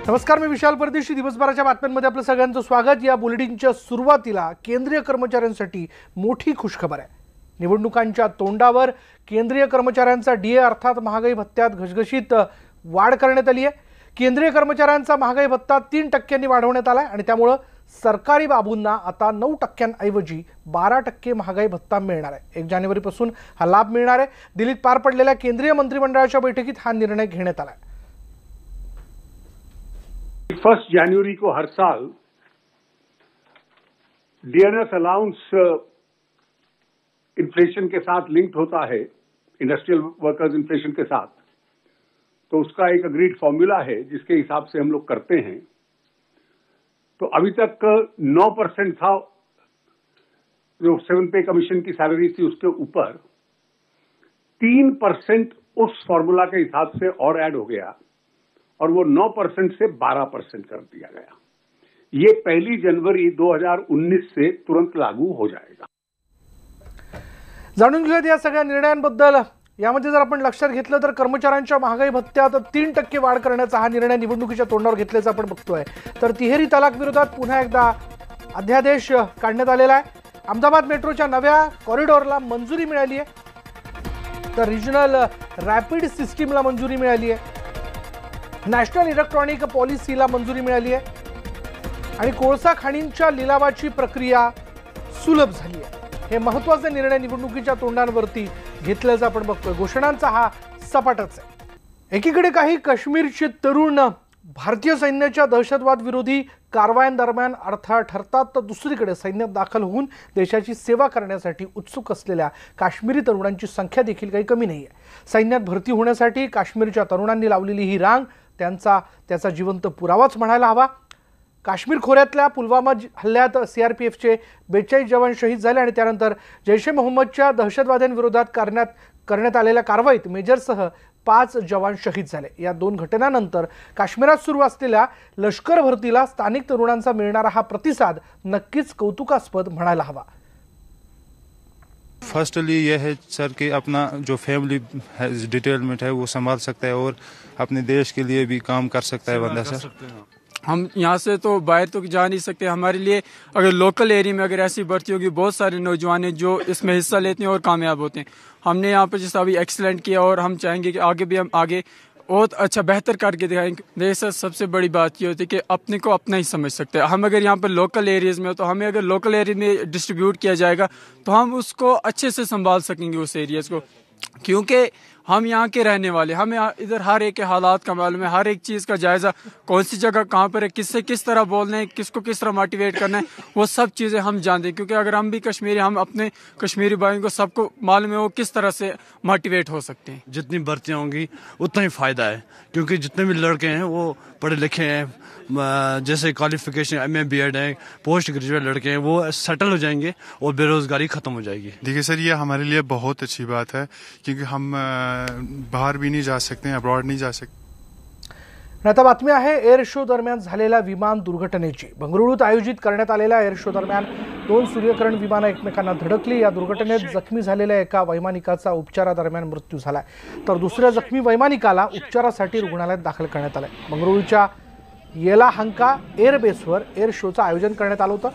नमस्कार, मी विशाल परदेशी. दिवसभराच्या बातम्यांमध्ये आपलं सगळ्यांचं स्वागत. या बुलेटिनच्या सुरुवातीला केंद्रीय कर्मचाऱ्यांसाठी मोठी खुशखबर आहे. निवडणुकांच्या तोंडावर केंद्रीय कर्मचाऱ्यांचा डीए अर्थात महागाई भत्त्यात घसघशीत वाढ करण्यात आली आहे. केंद्रीय कर्मचाऱ्यांचा महागाई भत्ता 3% वाढवण्यात आलाय आणि त्यामुळे सरकारी बाबूंना आता 9% ऐवजी 12% महागाई भत्ता मिळणार आहे. 1 जानेवारीपासून हा लाभ मिळणार आहे. दिल्लीत पार पडलेल्या केंद्रीय मंत्रिमंडळाच्या बैठकीत हा निर्णय घेण्यात आला. 1 जनवरी को हर साल डीएनएस अलाउंस इन्फ्लेशन के साथ लिंक्ड होता है, इंडस्ट्रियल वर्कर्स इन्फ्लेशन के साथ. तो उसका एक अग्रीड फॉर्मूला है जिसके हिसाब से हम लोग करते हैं. तो अभी तक 9% था जो 7 पे कमीशन की सैलरी थी, उसके ऊपर 3% उस फॉर्मूला के हिसाब से और ऐड हो गया और वो 9% से 12% कर दिया गया. ये 1 जनवरी 2019 से तुरंत लागू हो जाएगा. जाणून घेऊयात या सगळ्या निर्णयांबद्दल. यामध्ये जर आपण लक्षात घेतलं तर कर्मचाऱ्यांच्या महागाई भत्त्यात 3% वाढ करण्याचा हा निर्णय निवडणुकीच्या तोंडावर घेतल्याचा आपण बघतोय. तर तिहेरी तलाक विरोधात पुन्हा एकदा अध्यादेश काढण्यात आलेला आहे. अहमदाबाद मेट्रोच्या नव्या कॉरिडॉरला मंजुरी मिळाली आहे. तर रिजनल रॅपिड सिस्टीमला मंजुरी मिळाली आहे. नॅशनल इलेक्ट्रॉनिक पॉलिसीला मंजुरी मिळाली आहे आणि कोळसा खाणींच्या लिलावाची प्रक्रिया सुलभ झाली आहे. हे महत्त्वाचे निर्णय निवडणुकीच्या तोंडांवरती घेतल्याचं आपण बघतोय. घोषणांचा हा सपाटच आहे. एकीकडे काही काश्मीरचे तरुण भारतीय सैन्याच्या दहशतवाद विरोधी कारवायांदरम्यान अडथळा ठरतात, तर दुसरीकडे सैन्यात दाखल होऊन देशाची सेवा करण्यासाठी उत्सुक असलेल्या काश्मीरी तरुणांची संख्या देखील काही कमी नाही आहे. सैन्यात भरती होण्यासाठी काश्मीरच्या तरुणांनी लावलेली ही रांग त्याचा जिवंत पुरावाच म्हणायला हवा. काश्मीर खोऱ्यातल्या पुलवामा हल्ल्यात सीआरपीएफचे 42 जवान शहीद झाले आणि त्यानंतर जैश ए मोहम्मदच्या दहशतवाद्यांविरोधात करण्यात आलेल्या कारवाईत मेजरसह 5 जवान शहीद झाले. या 2 घटनांनंतर काश्मीरात सुरू असलेल्या लष्कर भरतीला स्थानिक तरुणांचा मिळणारा हा प्रतिसाद नक्कीच कौतुकास्पद म्हणायला हवा. फर्स्टली यह है सर कि अपना जो फैमिली डिटेलमेंट है वो संभाल सकता है और अपने देश के लिए भी काम कर सकता है बंदा सर. हम यहाँ से तो बाहर तो जा नहीं सकते. हमारे लिए अगर लोकल एरिया में अगर ऐसी भर्ती होगी, बहुत सारे नौजवान हैं जो इसमें हिस्सा लेते हैं और कामयाब होते हैं. हमने यहाँ पर जैसा अभी एक्सीलेंट किया और हम चाहेंगे कि आगे भी हम आगे बहुत अच्छा बेहतर करके दिखाएंगे. देखिए सर, सबसे बड़ी बात ये होती है कि अपने को अपना ही समझ सकते हैं. हम अगर यहाँ पर लोकल एरियाज में हो तो हमें अगर लोकल एरिया में डिस्ट्रीब्यूट किया जाएगा तो हम उसको अच्छे से संभाल सकेंगे उस एरियाज को, क्योंकि हम यहाँ के रहने वाले. हमें इधर हर एक के हालात का मालूम है, हर एक चीज़ का जायजा, कौन सी जगह कहाँ पर है, किससे किस तरह बोलना है, किसको किस तरह मोटिवेट करना है, वो सब चीज़ें हम जानते हैं. क्योंकि अगर हम भी कश्मीरी, हम अपने कश्मीरी भाइयों को सबको मालूम है वो किस तरह से मोटिवेट हो सकते हैं. जितनी भर्तियाँ होंगी उतना ही फ़ायदा है, क्योंकि जितने भी लड़के हैं वो पढ़े लिखे हैं, जैसे क्वालिफिकेशन MA BEd है, पोस्ट ग्रेजुएट लड़के हैं, वो सेटल हो जाएंगे और बेरोजगारी खत्म हो जाएगी. देखिए सर, ये हमारे लिए बहुत अच्छी बात है क्योंकि हम बाहर भी नहीं जा सकते, अब्रॉड नहीं जा सकते. आता बातमी आहे एअर शो दरम्यान झालेल्या विमान दुर्घटनेची. बंगळुरूत आयोजित करण्यात आलेल्या एअर शो दरम्यान 2 सूर्यकिरण विमानं एकमेकांना धडकली. या दुर्घटनेत जखमी झालेल्या एका वैमानिकाचा उपचारादरम्यान मृत्यू झालाय, तर दुसऱ्या जखमी वैमानिकाला उपचारासाठी रुग्णालयात दाखल करण्यात आलंय. बंगळुरूच्या येलाहंका एअरबेसवर एअर शोचं आयोजन करण्यात आलं होतं.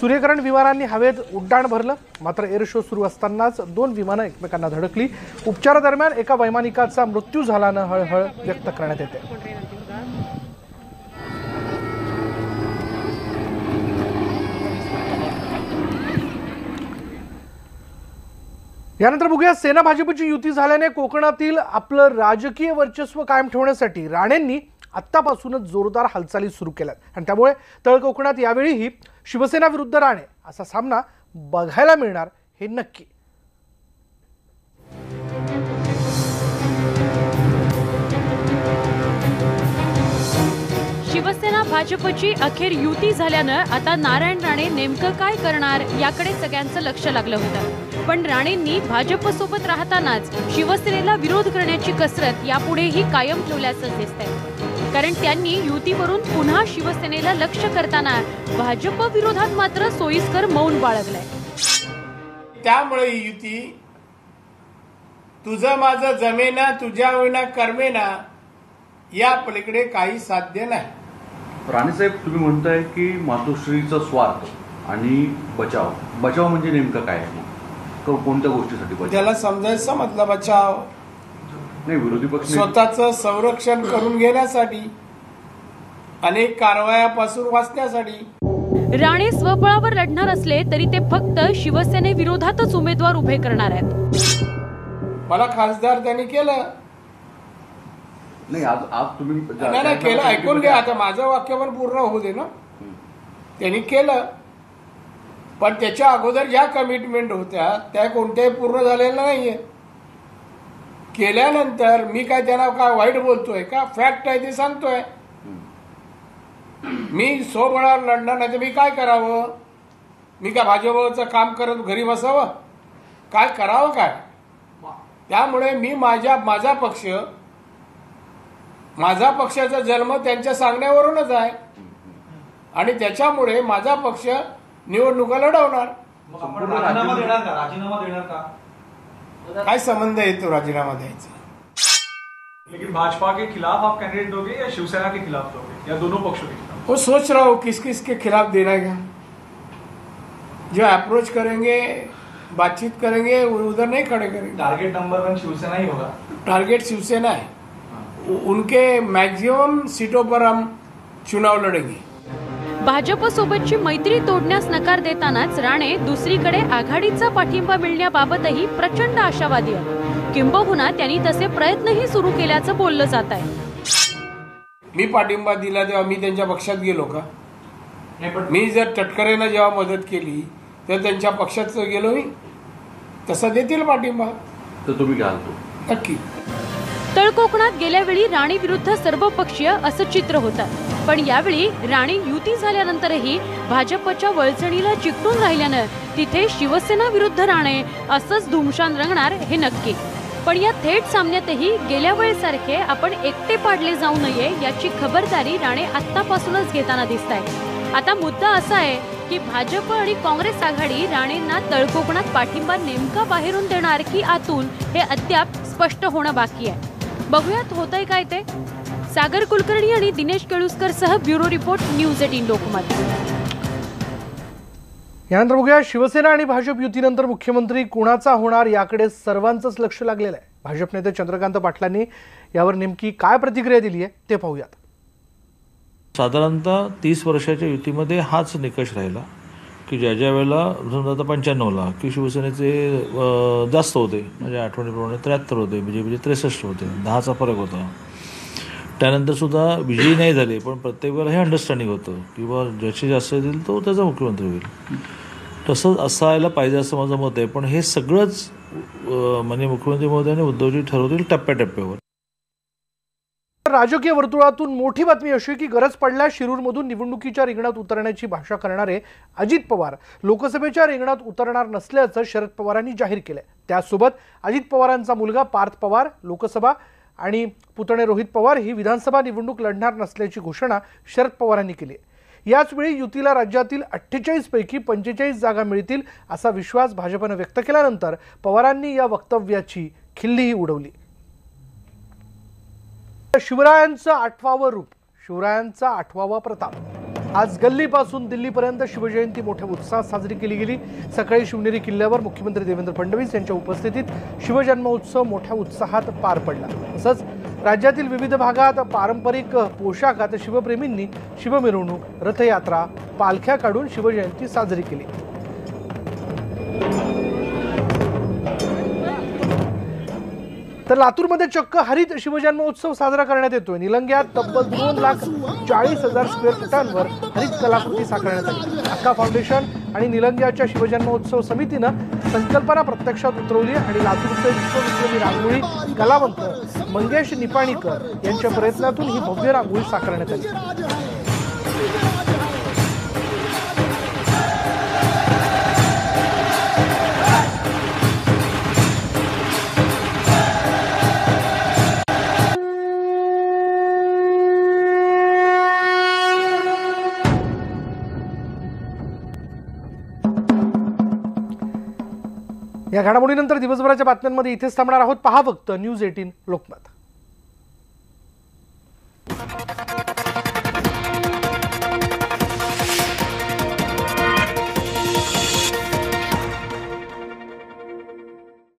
सूर्यकिरण विमानांनी हवेत उड्डाण भरलं, मात्र एअर शो सुरू असतानाच 2 विमानं एकमेकांना धडकली. उपचारादरम्यान एका वैमानिकाचा मृत्यू झाल्यानं हळहळ व्यक्त करण्यात येते. यानंतर बघूया, सेना भाजपची युती झाल्याने कोकणातील आपलं राजकीय वर्चस्व कायम ठेवण्यासाठी राणेंनी आत्तापासूनच जोरदार हालचाली सुरू केल्यात आणि त्यामुळे तळ कोकणात यावेळीही शिवसेना विरुद्ध राणे असा सामना बघायला मिळणार हे नक्की. शिवसेना भाजपची अखेर युती झाल्यानं आता नारायण राणे नेमकं काय करणार याकडे सगळ्यांचं लक्ष लागलं होतं. पण राणेंनी भाजपसोबत राहतानाच शिवसेनेला विरोध करण्याची कसरत यापुढेही कायम ठेवल्याचं दिसतंय. कारण त्यांनी युतीवरून पुन्हा शिवसेनेला लक्ष करताना भाजप विरोधात मात्र सोयीस्कर मौन बाळगलंय. त्यामुळे युती तुझं माझं जमेना, तुझ्या विना कर्मेना, या पलीकडे काही साध्य नाही. राणेसाहेब, तुम्ही म्हणताय की मातोश्रीचा स्वार्थ आणि बचाव म्हणजे नेमकं काय आहे? कोणत्या गोष्टीसाठी बचाव? त्याला समजायचं मतलब बचाव नाही, विरोधी पक्ष स्वतःचं संरक्षण करून घेण्यासाठी, अनेक कारवायापासून वाचण्यासाठी। राणे स्वबळावर लढणार असले तरी ते फक्त शिवसेनेविरोधातच उमेदवार उभे करणार आहेत। मला खासदार त्यांनी केलं नाही, आज तुम्ही नाही केलं, ऐकून घ्या आता, माझं वाक्य पण पूर्ण होऊ दे ना। त्यांनी केलं, पण त्याच्या अगोदर ज्या कमिटमेंट होत्या त्या कोणत्याही पूर्ण झालेल्या नाहीये। केल्यानंतर मी काय त्यांना काय वाईट बोलतोय का? फॅक्ट आहे ते सांगतोय। मी स्वबळावर लढणार नाही तर मी काय करावं? मी काय भाजपचं काम करत घरी बसावं? काय करावं काय? त्यामुळे मी माझा पक्षाचा जन्म त्यांच्या सांगण्यावरूनच आहे आणि त्याच्यामुळे माझा पक्ष निवडणुका लढवणार। राजीनामा देणार का? काय संबंध येतो राजीनामा द्यायचा? लेकिन भाजपा के खिलाफ आप कैंडिडेट दोगे या शिवसेना के खिलाफ दोगे या दोनों पक्षों के खिलाफ? वो सोच रहा हूँ किस किस के खिलाफ देना है। जो अप्रोच करेंगे, बातचीत करेंगे, उधर नहीं खड़े करेंगे। टारगेट नंबर 1 शिवसेना ही होगा। टारगेट शिवसेना है, उनके मैक्सिमम सीटों पर हम चुनाव लड़ेंगे। भाजप सोबतची मैत्री तोडण्यास नकार देतानाच राणे दुसरीकडे आघाडीचा पाठिंबा मिळण्याबाबतही प्रचंड आशावादी आहे। किंबहुना त्यांनी तसे प्रयत्नही सुरू केल्याचं बोललं जात आहे। मी पाठिंबा दिला तेव्हा मी त्यांच्या पक्षात गेलो का? मी जर तटकरेनं जेव्हा मदत केली तर त्यांच्या पक्षात गेलो मी, तसा देतील पाठिंबा तर तुम्ही घालतो नक्की। तळकोकणात गेल्या वेळी राणे विरुद्ध सर्वपक्षीय असं चित्र होतं, पण यावेळी राणे युती झाल्यानंतरही भाजपच्या वळचणीला चिकटून राहिल्यानं तिथे शिवसेना विरुद्ध राणे असंच धुमशान रंगणार हे नक्की। पण या थेट सामन्यातही गेल्या वेळेसारखे आपण एकटे पाडले जाऊ नये याची खबरदारी राणे आत्तापासूनच घेताना दिसत आहे। आता मुद्दा असा आहे की भाजप आणि काँग्रेस आघाडी राणेंना तळकोकणात पाठिंबा नेमका बाहेरून देणार की आतून हे अद्याप स्पष्ट होणं बाकी आहे। बघूयात होतंय काय ते। सागर कुलकर्णी आणि दिनेश केळुसकर सह ब्युरो रिपोर्ट, न्यूज 18 लोकमत। यानंतर बघूया, शिवसेना आणि भाजप युतीनंतर मुख्यमंत्री कोणाचा होणार याकडे सर्वांचंच लक्ष लागलेलं आहे। भाजप नेते चंद्रकांत पाटलांनी यावर नेमकी काय प्रतिक्रिया दिली आहे ते पाहूयात। साधारणतः 30 वर्षाच्या युतीमध्ये हाच निकष राहिला की ज्या वेळेला आता 95ला की शिवसेनेचे जास्त होते, माझ्या आठवणीप्रमाणे 73 होते, बीजेपीचे 63 होते, 10चा फरक होता। त्यानंतर सुद्धा विजयी नाही झाले, पण प्रत्येक वेळेला हे अंडरस्टँडिंग होतं की बा ज्याचे जास्त येतील तो त्याचा मुख्यमंत्री होईल। तसंच असायला पाहिजे असं माझं मत आहे, पण हे सगळंच म्हणजे मुख्यमंत्री महोदयाने उद्धवजी ठरवतील टप्प्याटप्प्यावर। राजकीय वर्तुळातून मोठी बातमी अशी की गरज पडल्यास शिरूरमधून निवडणुकीच्या रिंगणात उतरण्याची भाषा करणारे अजित पवार लोकसभेच्या रिंगणात उतरणार नसल्याचं शरद पवारांनी जाहीर केलंय। त्यासोबत अजित पवारांचा मुलगा पार्थ पवार लोकसभा आणि पुतणे रोहित पवार ही विधानसभा निवडणूक लढणार नसल्याची घोषणा शरद पवारांनी केली आहे। याचवेळी युतीला राज्यातील 48 पैकी 45 जागा मिळतील असा विश्वास भाजपने व्यक्त केल्यानंतर पवारांनी या वक्तव्याची खिल्लीही उडवली। शिवरायांचं 8वावं रूप, शिवरायांचा 8वावा प्रताप। आज गल्लीपासून दिल्लीपर्यंत शिवजयंती मोठ्या उत्साहात साजरी केली गेली। सकाळी शिवनेरी किल्ल्यावर मुख्यमंत्री देवेंद्र फडणवीस यांच्या उपस्थितीत शिवजन्मोत्सव मोठ्या उत्साहात पार पडला। तसंच राज्यातील विविध भागात पारंपरिक पोशाखात शिवप्रेमींनी शिवमिरवणूक, रथयात्रा, पालख्या काढून शिवजयंती साजरी केली। तर लातूरमध्ये चक्क हरित शिवजन्मोत्सव साजरा करण्यात येतोय। निलंग्यात तब्बल 2,40,000 स्क्वेअर फुटांवर हरित कलाकृती साकारण्यात आली। अक्का फाउंडेशन आणि निलंग्याच्या शिवजन्मोत्सव समितीनं संकल्पना प्रत्यक्षात उतरवली आणि लातूरचे विश्वविक्रमी रांगोळी कलावंत मंगेश निपाणीकर यांच्या प्रयत्नातून ही भव्य रांगोळी साकारण्यात आली। या घडामोडीनंतर दिवसभराच्या बातम्यांमध्ये इथेच थांबणार आहोत। पहा फक्त न्यूज 18 लोकमत।